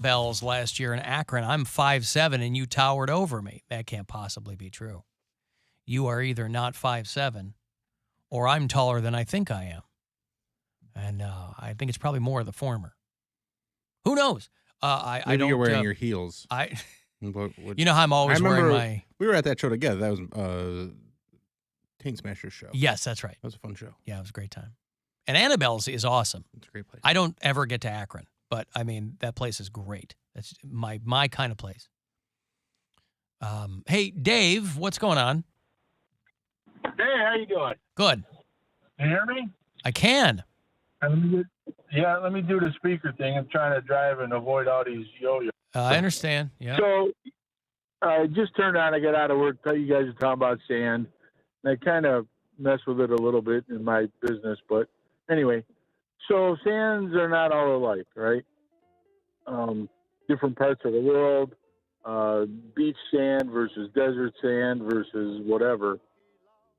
bells last year in Akron. I'm 5'7", and you towered over me. That can't possibly be true. You are either not 5'7", or I'm taller than I think I am. And I think it's probably more of the former. Who knows? Maybe you're wearing your heels. You know how I'm always wearing my... We were at that show together. That was Tank Smasher's show. Yes, that's right. That was a fun show. Yeah, it was a great time. And Annabelle's is awesome. It's a great place. I don't ever get to Akron, but, I mean, that place is great. That's my kind of place. Hey, Dave, what's going on? Hey, how you doing? Good. Can you hear me? I can. Let me do the speaker thing. I'm trying to drive and avoid all these yo-yos. I understand. Yeah. So I just turned on. I got out of work. You guys are talking about sand. And I kind of mess with it a little bit in my business. But anyway, so sands are not all alike, right? Different parts of the world, beach sand versus desert sand versus whatever.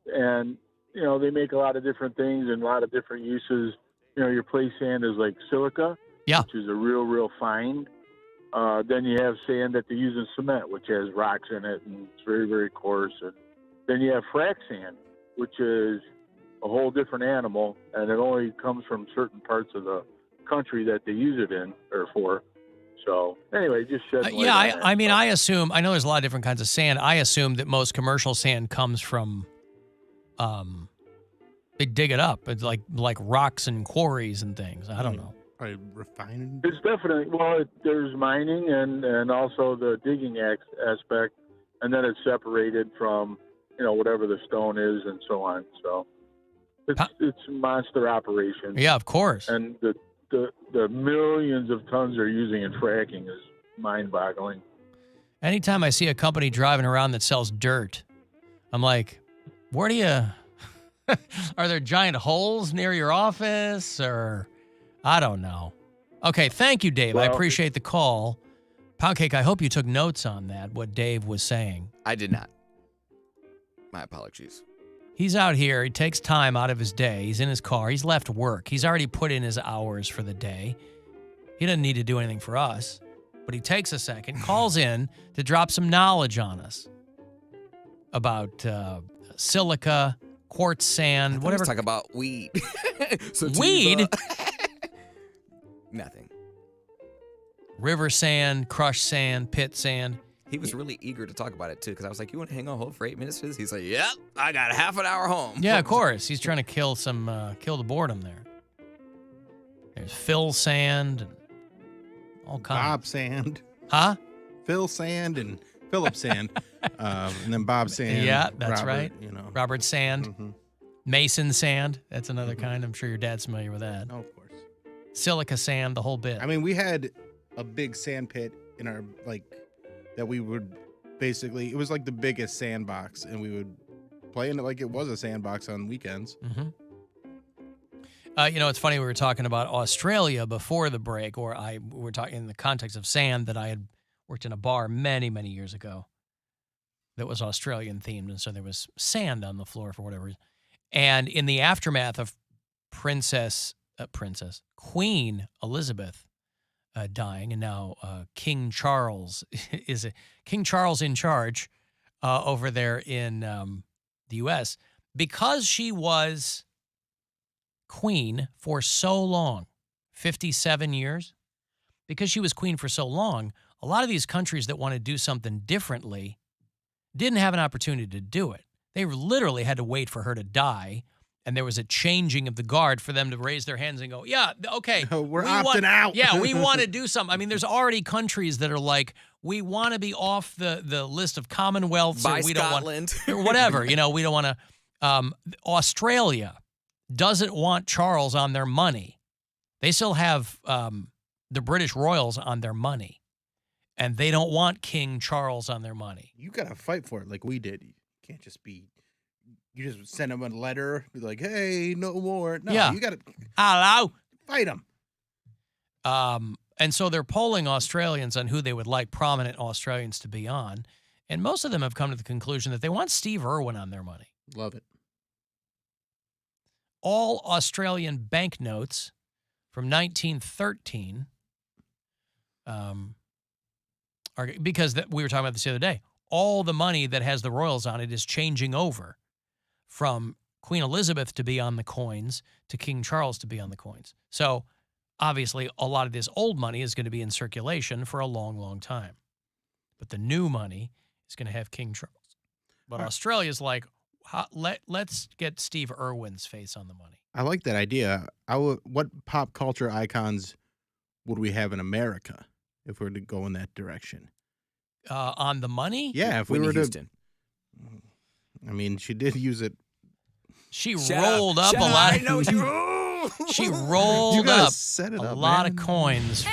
And, you know, they make a lot of different things and a lot of different uses. You know, your play sand is like silica, which is a real fine. Then you have sand that they use in cement, which has rocks in it and it's very, very coarse. And then you have frac sand, which is a whole different animal, and it only comes from certain parts of the country that they use it in or for. So anyway, just shed light on that. I mean, I assume, I know there's a lot of different kinds of sand. I assume that most commercial sand comes from, they dig it up. It's like rocks and quarries and things. I don't know. Probably refining. It's definitely, there's mining and also the digging aspect, and then it's separated from, you know, whatever the stone is and so on. So it's a monster operation. Yeah, of course. And the millions of tons they're using in fracking is mind-boggling. Anytime I see a company driving around that sells dirt, I'm like, where do you... Are there giant holes near your office, or... I don't know. Okay, thank you, Dave. I appreciate the call. Poundcake, I hope you took notes on that, what Dave was saying. I did not. My apologies. He's out here. He takes time out of his day. He's in his car. He's left work. He's already put in his hours for the day. He doesn't need to do anything for us, but he takes a second, calls in to drop some knowledge on us about silica, quartz sand, whatever. Let's talk about weed. Weed? Nothing. River sand, crushed sand, pit sand. He was really eager to talk about it, too, because I was like, you want to hang on hold for 8 minutes for this? He's like, yep, I got half an hour home. Yeah, of course. He's trying to kill the boredom there. There's Phil sand and all kinds. Bob sand. Huh? Phil sand and Philip sand. And then Bob sand. Yeah, that's Robert, right. You know. Robert sand. Mm-hmm. Mason sand. That's another kind. I'm sure your dad's familiar with that. Oh, of course. Silica sand, the whole bit. I mean, we had a big sand pit in our, that we would basically, it was like the biggest sandbox, and we would play in it like it was a sandbox on weekends. Mm-hmm. You know, it's funny, we were talking about Australia before the break, we were talking in the context of sand, that I had worked in a bar many, many years ago that was Australian themed, and so there was sand on the floor for whatever reason. And in the aftermath of Queen Elizabeth dying, and now King Charles King Charles in charge over there in the U.S., because she was queen for so long, 57 years, because she was queen for so long, a lot of these countries that want to do something differently didn't have an opportunity to do it. They literally had to wait for her to die, and there was a changing of the guard for them to raise their hands and go, yeah, okay. We're opting out. Yeah, we want to do something. I mean, there's already countries that are like, we want to be off the list of commonwealths. By or we Scotland. Don't want, or whatever. You know, we don't want to. Australia doesn't want Charles on their money. They still have the British royals on their money, and they don't want King Charles on their money. You got to fight for it like we did. You can't just be... You just send them a letter, be like, hey, no more. No, yeah. You got to... Hello? Fight them. And so they're polling Australians on who they would like prominent Australians to be on, and most of them have come to the conclusion that they want Steve Irwin on their money. Love it. All Australian banknotes from 1913 because we were talking about this the other day. All the money that has the royals on it is changing over from Queen Elizabeth to be on the coins to King Charles to be on the coins. So obviously, a lot of this old money is going to be in circulation for a long, long time. But the new money is going to have King Charles. But Australia's like, let's get Steve Irwin's face on the money. I like that idea. What pop culture icons would we have in America if we were to go in that direction? On the money? Yeah, if we Whitney were to. Houston. I mean, she did use it. She rolled up a lot. I know She You rolled gotta up set it a up, lot man. of coins for.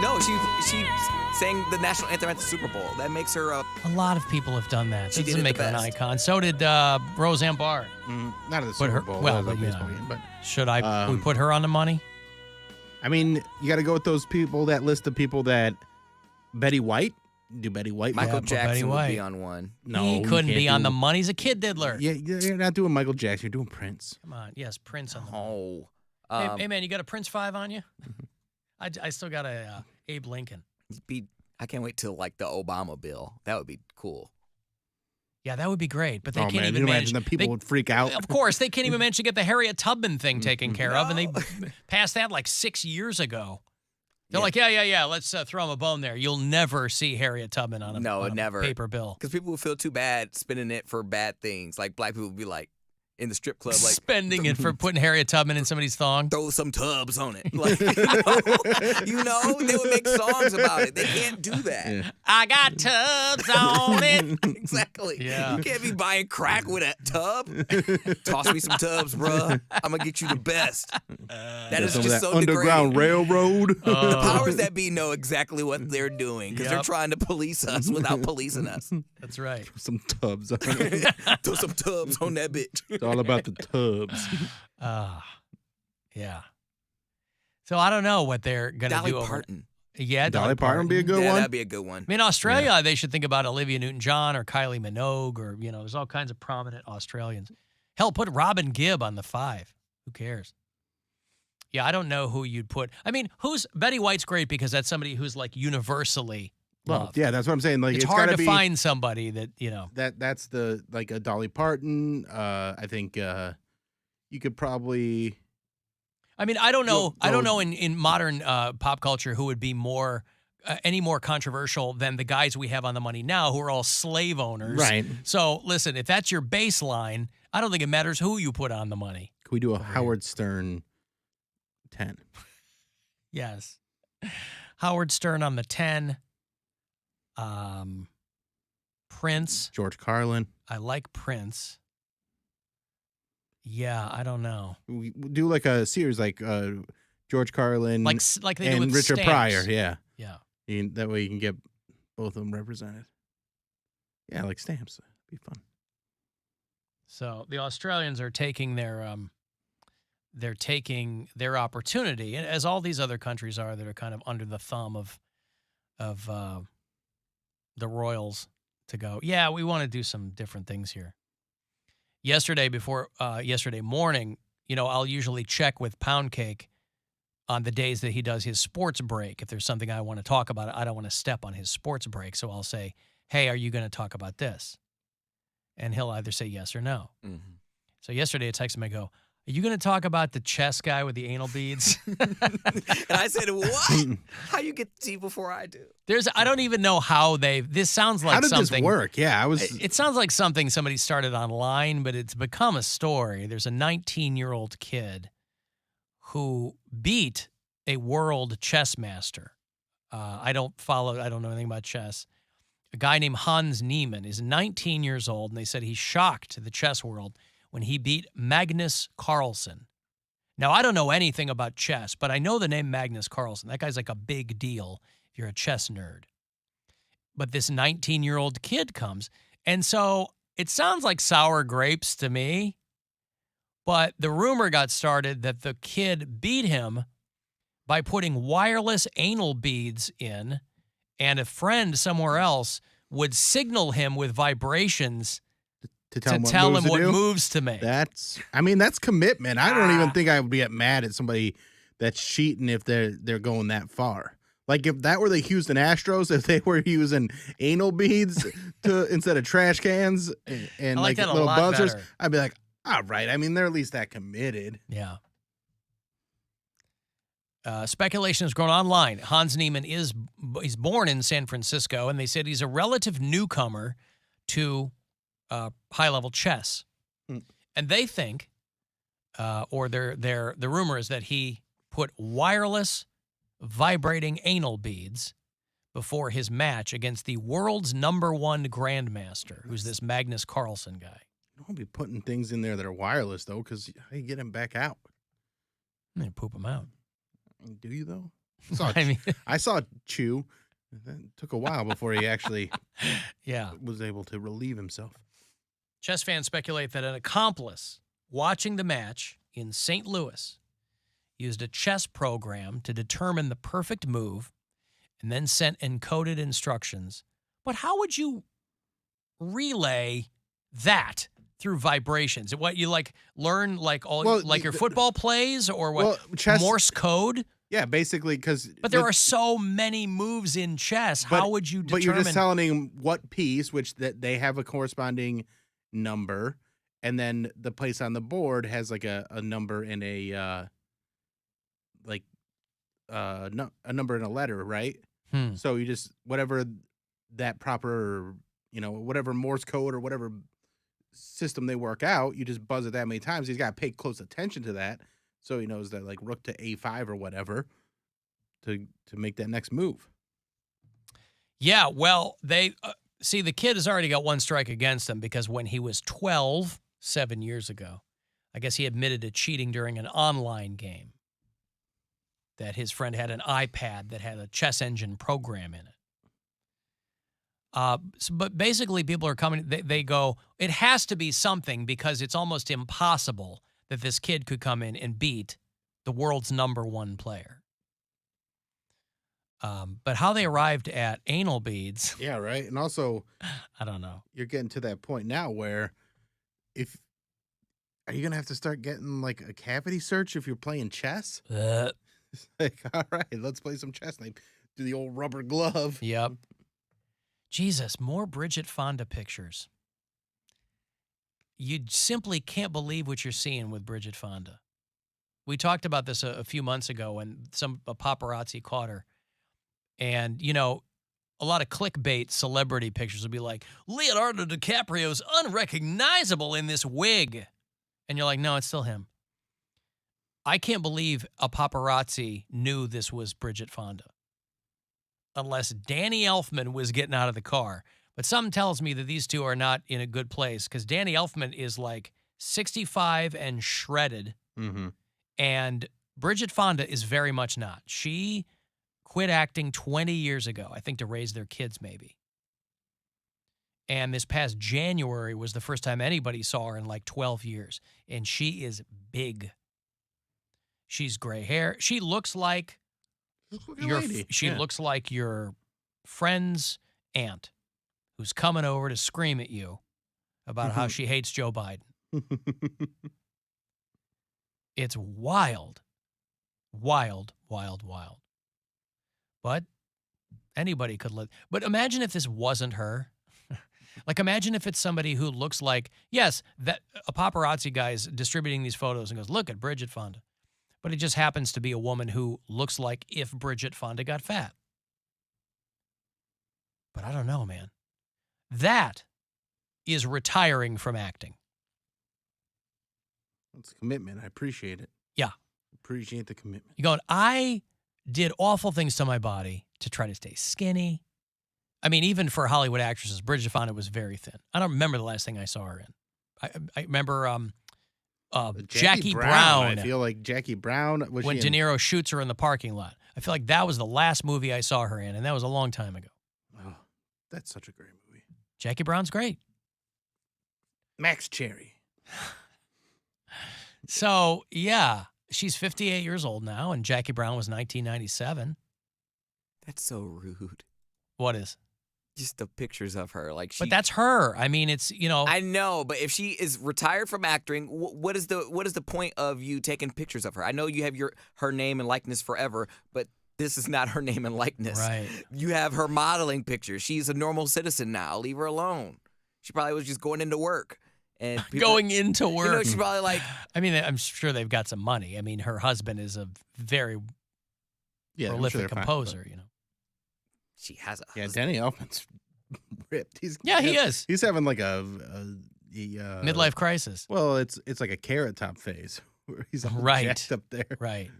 No, she sang the national anthem at the Super Bowl. That makes her a. A lot of people have done that. She That did doesn't it make the her an best. icon. So did Roseanne Barr. Not at the Put Super her- Bowl. well, that was a but, baseball yeah. game, but Should we Um, put her on the money? I mean, you got to go with those people. That list of people that Betty White. Do Betty White? Michael put Betty Jackson would White. be on one. No, He you couldn't can't be do- on the money. He's a kid diddler. Yeah, you're not doing Michael Jackson. You're doing Prince. Come on. Yes, Prince on the money. Oh. Hey, man, you got a Prince 5 on you? I still got a Abe Lincoln. I can't wait till like the Obama bill. That would be cool. Yeah, that would be great. But they Oh can't man, even you manage. imagine the people they- would freak out. Of course, they can't even manage to get the Harriet Tubman thing taken care of, and they No. passed that like 6 years ago. They're Yeah. like, yeah, let's throw him a bone there. You'll never see Harriet Tubman on a never. paper bill. Because people would feel too bad spending it for bad things. Like black people would be like in the strip club, like Spending it for putting Harriet Tubman in somebody's thong. throw some tubs on it. Like, they would make songs about it. They can't do that. Yeah. I got tubs on it. Exactly. Yeah. You can't be buying crack with a tub. Toss me some tubs, bruh. I'm gonna get you the best. That is Some of just that so Underground degrading. Railroad. The powers that be know exactly what they're doing because they're Yep. trying to police us without policing us. That's right. Some tubs. On it. Throw some tubs on that bitch. It's all about the tubs. Yeah. So I don't know what they're gonna Dolly do. Parton. Yeah, Dolly Parton would be a good Yeah, one. that'd be a good one. I mean, Australia, they should think about Olivia Newton-John or Kylie Minogue or, there's all kinds of prominent Australians. Hell, put Robin Gibb on the 5. Who cares? Yeah, I don't know who you'd put. I mean, Betty White's great because that's somebody who's like universally Well, loved. yeah, that's what I'm saying. Like it's it's hard gotta to be, find somebody that, That's the like a Dolly Parton. I think you could probably. I mean, I don't know. Go- I don't go- know in modern pop culture who would be more any more controversial than the guys we have on the money now who are all slave owners. Right. So listen, if that's your baseline, I don't think it matters who you put on the money. Could we do a Howard Stern 10? Yes. Howard Stern on the 10. Prince. George Carlin. I like Prince. Yeah, I don't know. We do like a series like George Carlin Like they do and with Richard stamps. Pryor. Yeah. Yeah. That way you can get both of them represented. Yeah, like stamps. It'd be fun. So the Australians are taking their opportunity, and as all these other countries are that are kind of under the thumb of the royals, to go, yeah, we want to do some different things here. Yesterday morning, I'll usually check with Poundcake on the days that he does his sports break. If there's something I want to talk about, I don't want to step on his sports break, so I'll say, hey, are you going to talk about this? And he'll either say yes or no. Mm-hmm. So yesterday I texted him, I go, are you going to talk about the chess guy with the anal beads? And I said, what? How you get to tea before I do? I don't even know how this sounds like How did something. this work? Yeah, I was. It sounds like something somebody started online, but it's become a story. There's a 19-year-old kid who beat a world chess master. I don't know anything about chess. A guy named Hans Niemann is 19 years old, and they said he shocked the chess world when he beat Magnus Carlsen. Now, I don't know anything about chess, but I know the name Magnus Carlsen. That guy's like a big deal if you're a chess nerd. But this 19-year-old kid comes, and so it sounds like sour grapes to me, but the rumor got started that the kid beat him by putting wireless anal beads in, and a friend somewhere else would signal him with vibrations to tell him what do. moves to make. That's commitment. I don't even think I would get mad at somebody that's cheating if they're going that far. Like if that were the Houston Astros, if they were using anal beads instead of trash cans and I like that a little lot buzzers, better. I'd be like, all right. I mean, they're at least that committed. Yeah. Speculation has grown online. Hans Niemann he's born in San Francisco, and they said he's a relative newcomer to high-level chess. Mm. And they think, or the rumor is that he put wireless vibrating anal beads before his match against the world's #1 grandmaster, who's this Magnus Carlsen guy. You don't be putting things in there that are wireless, though, because how you get them back out? And they poop them out. Do you, though? I saw Chew. It took a while before he actually was able to relieve himself. Chess fans speculate that an accomplice watching the match in St. Louis used a chess program to determine the perfect move and then sent encoded instructions. But how would you relay that through vibrations? What you learn your football plays or what? Well, chess, Morse code? Yeah, basically But there are so many moves in chess. How would you determine? But you're just telling him what piece, which that they have a corresponding number, and then the place on the board has like a number and a number and a letter, right? So you just whatever that proper, whatever Morse code or whatever system they work out, you just buzz it that many times. He's got to pay close attention to that, so he knows that like rook to a5 or whatever to make that next move. Yeah, well, they see the kid has already got one strike against him because when he was 12, 7 years ago, I guess he admitted to cheating during an online game. That his friend had an iPad that had a chess engine program in it. But basically, people are coming, they go, it has to be something because it's almost impossible that this kid could come in and beat the world's #1 player. But how they arrived at anal beads. Yeah, right. And also, I don't know. You're getting to that point now where are you going to have to start getting like a cavity search if you're playing chess? It's like, all right, let's play some chess. And they do the old rubber glove. Yep. Jesus, more Bridget Fonda pictures. You simply can't believe what you're seeing with Bridget Fonda. We talked about this a few months ago when a paparazzi caught her. And, a lot of clickbait celebrity pictures would be like, Leonardo DiCaprio's unrecognizable in this wig. And you're like, no, it's still him. I can't believe a paparazzi knew this was Bridget Fonda. Unless Danny Elfman was getting out of the car. But something tells me that these two are not in a good place because Danny Elfman is like 65 and shredded. Mm-hmm. And Bridget Fonda is very much not. She quit acting 20 years ago, I think to raise their kids maybe. And this past January was the first time anybody saw her in like 12 years. And she is big. She's gray hair. She looks like looks like your friend's aunt who's coming over to scream at you about how she hates Joe Biden. It's wild. Wild, wild, wild. But anybody could live. But imagine if this wasn't her. Like, imagine if it's somebody who looks like, yes, that a paparazzi guy's distributing these photos and goes, look at Bridget Fonda. But it just happens to be a woman who looks like if Bridget Fonda got fat. But I don't know, man. That is retiring from acting. It's a commitment. I appreciate it. Yeah. Appreciate the commitment. You're going, I did awful things to my body to try to stay skinny. I mean, even for Hollywood actresses, Bridget Fonda was very thin. I don't remember the last thing I saw her in. I remember Jackie Brown. I feel like Jackie Brown. When De Niro shoots her in the parking lot. I feel like that was the last movie I saw her in, and that was a long time ago. Oh, that's such a great movie. Jackie Brown's great. Max Cherry. So, yeah, she's 58 years old now, and Jackie Brown was 1997. That's so rude. What is? Just the pictures of her, like she. But that's her. I mean, it's I know, but if she is retired from acting, what is the point of you taking pictures of her? I know you have her name and likeness forever, but this is not her name and likeness. Right. You have her modeling pictures. She's a normal citizen now. Leave her alone. She probably was just going into work. And going into work. She's probably like. I mean, I'm sure they've got some money. I mean, her husband is a very prolific composer. Fine, she has a yeah. husband. Danny Elfman's ripped. He is. He's having like a midlife crisis. Well, it's like a Carrot Top phase where he's all jacked up there. Right.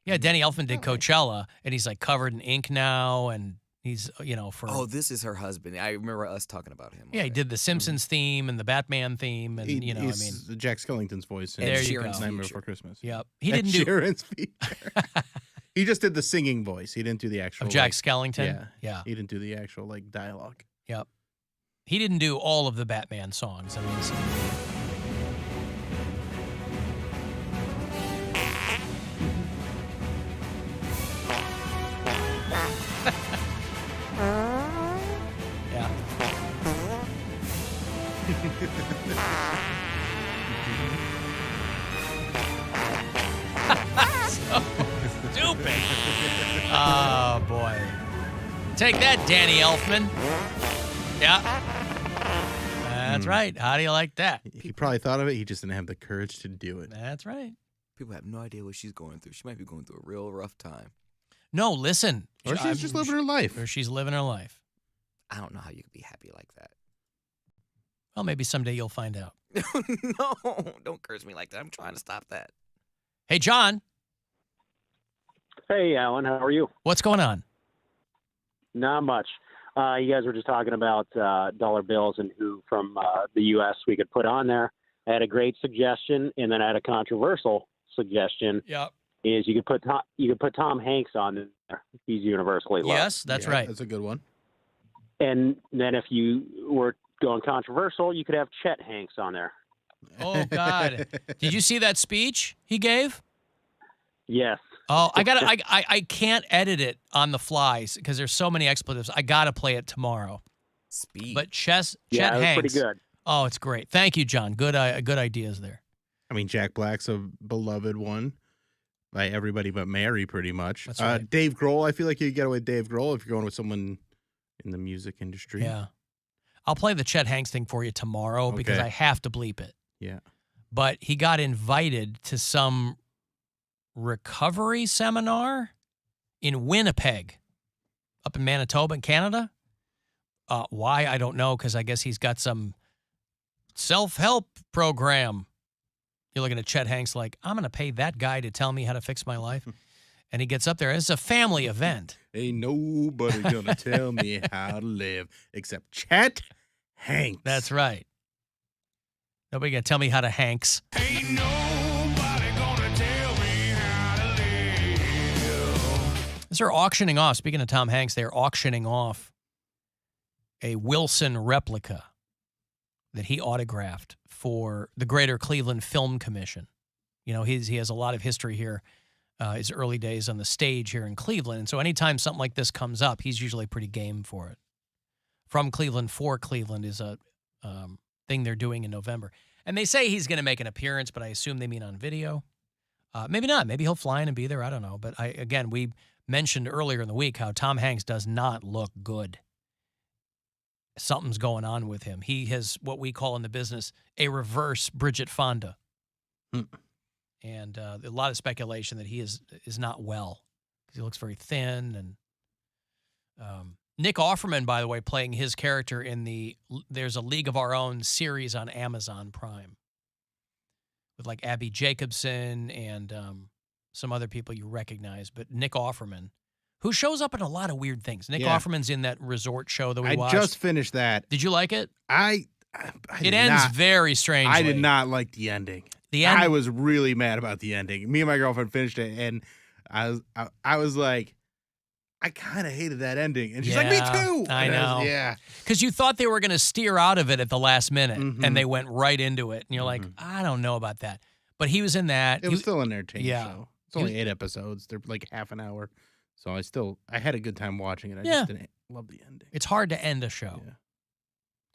Yeah, Danny Elfman did Coachella, and he's like covered in ink now, and he's for. Oh, this is her husband. I remember us talking about him. Yeah, he did the Simpsons theme and the Batman theme, and he's Jack Skellington's voice. In there you go. Nightmare Before Christmas. Yep, he didn't do Sheeran's feature. He just did the singing voice. He didn't do the actual. Of Jack Skellington. Yeah. He didn't do the actual dialogue. Yep. He didn't do all of the Batman songs. I mean. So stupid. Oh, boy. Take that, Danny Elfman. Yeah. That's right. How do you like that? He probably thought of it. He just didn't have the courage to do it. That's right. People have no idea what she's going through. She might be going through a real rough time. No, listen. Or she's just living her life. Or she's living her life. I don't know how you could be happy like that. Well, maybe someday you'll find out. No, don't curse me like that. I'm trying to stop that. Hey, John. Hey, Alan. How are you? What's going on? Not much. You guys were just talking about dollar bills and who from the U.S. we could put on there. I had a great suggestion, and then I had a controversial suggestion. Yep. Is you could put Tom Hanks on there. He's universally loved. Yes, that's right. That's a good one. And then if you were going controversial, you could have Chet Hanks on there. Oh, God. Did you see that speech he gave? Yes. Oh, I can't edit it on the fly because there's so many expletives. I got to play it tomorrow. Speed. But Chet Yeah, it was Hanks. pretty good. Oh, it's great. Thank you, John. Good ideas there. I mean, Jack Black's a beloved one by everybody but Mary, pretty much. That's right. Dave Grohl, I feel like you could get away with Dave Grohl if you're going with someone in the music industry. Yeah. I'll play the Chet Hanks thing for you tomorrow because I have to bleep it. Yeah. But he got invited to some recovery seminar in Winnipeg, up in Manitoba in Canada. Why? I don't know, because I guess he's got some self-help program. You're looking at Chet Hanks like, I'm going to pay that guy to tell me how to fix my life. And he gets up there. It's a family event. Ain't nobody gonna tell me how to live except Chet Hanks. That's right. Nobody gonna tell me how to Hanks. Ain't nobody gonna tell me how to live. As they're auctioning off, speaking of Tom Hanks, they're auctioning off a Wilson replica that he autographed for the Greater Cleveland Film Commission. You know, he has a lot of history here. His early days on the stage here in Cleveland. And so anytime something like this comes up, he's usually pretty game for it. From Cleveland for Cleveland is a thing they're doing in November. And they say he's going to make an appearance, but I assume they mean on video. Maybe not. Maybe he'll fly in and be there. I don't know. But we mentioned earlier in the week how Tom Hanks does not look good. Something's going on with him. He has what we call in the business a reverse Bridget Fonda. And a lot of speculation that he is not well because he looks very thin. And Nick Offerman, by the way, playing his character in there's a League of Our Own series on Amazon Prime with like Abby Jacobson and some other people you recognize. But Nick Offerman, who shows up in a lot of weird things. Nick Offerman's in that resort show that we watched. I just finished that. Did you like it? It ends very strangely. I did not like the ending. I was really mad about the ending. Me and my girlfriend finished it, and I was like, I kind of hated that ending. And she's like, me too. I know. Yeah. Because you thought they were going to steer out of it at the last minute, and they went right into it. And you're like, I don't know about that. But he was in that. It was still an entertaining Yeah. show. It's only 8 episodes. They're like half an hour. So I had a good time watching it. I Yeah. just didn't love the ending. It's hard to end a show. Yeah.